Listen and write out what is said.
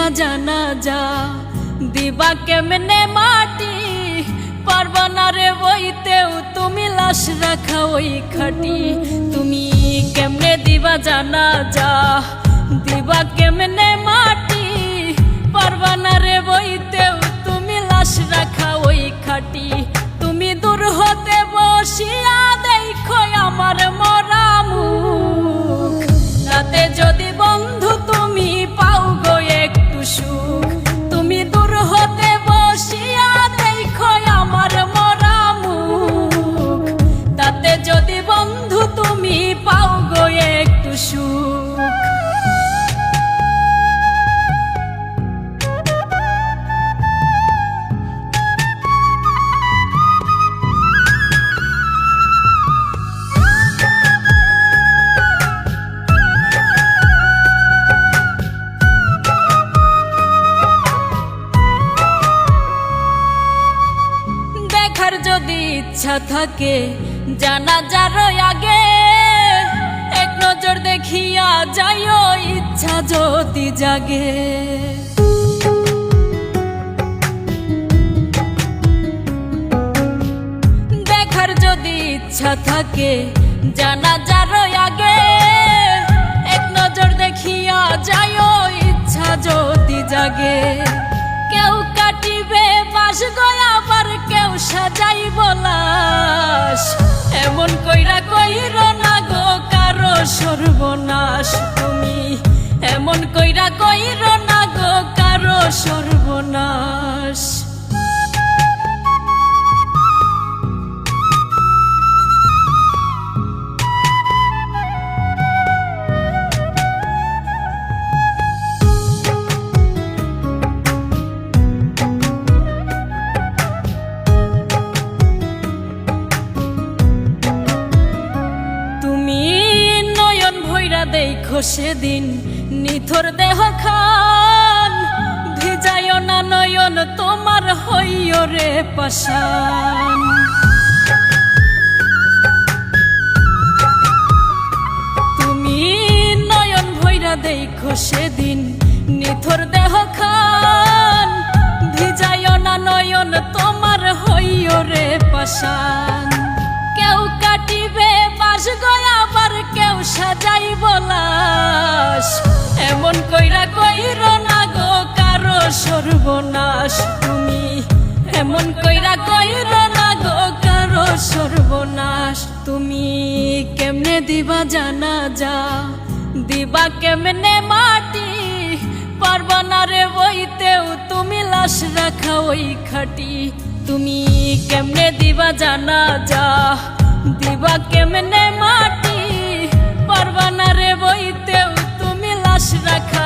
দিবা জানাজা দিবা কেমনে মাটি পারবা না রে বইতেও তুমি লাশ রাখা ওই খাটি তুমি কেমনে দিবা জানাজা দিবা কেমনে মাটি পারবা না রে বইতেও তুমি লাশ রাখা ওই খাটি তুমি দূর হতে বসিয়া দেখো আমার মরা মুখ তাতে যদি বন্ধু তুমি পাও গো একটু সুখ তুমি দূর হতে বসিয়া দেখো আমার মরা মুখ তাতে যদি বন্ধু তুমি পাও গো একটু সুখ যদি ইচ্ছা থাকে জানাজার আগে এক নজর দেখিয়া যাইও ইচ্ছা যদি জাগে দেখার যদি ইচ্ছা থাকে জানাজার আগে এক নজর দেখিয়া যাইও ইচ্ছা যদি জাগে কেউ কাটিবে বাস গয়া আবার কেউ সাজাইব লাশ এমন কইরা কইর না গো কারো সর্বনাশ তুমি এমন কইরা কইর না গো কারো সর্বনাশ দেখো সেদিন নিথর দেহ খান ভিজায় না নয়ন তোমার হইও রে পাশান তুমি নয়ন ভৈরা দেখো সেদিন নিথর দেহ খান ভিজায় না নয়ন তোমার হইও রে পাশান কেউ কাটিবে বাস গয়া আবার কেউ সাজাইব লাশ এমন কইরা কইর না গো কারো সর্বনাশ তুমি এমন কইরা কইর না গো কারো সর্বনাশ তুমি কেমনে দিবা জানাজা দিবা কেমনে মাটি পারবা না রে বইতেও তুমি লাশ রাখা ওই খাটি তুমি কেমনে দিবা জানাজা দিবা কেমনে মাটি পারবা না রে বইতেও তুমি লাশ রাখা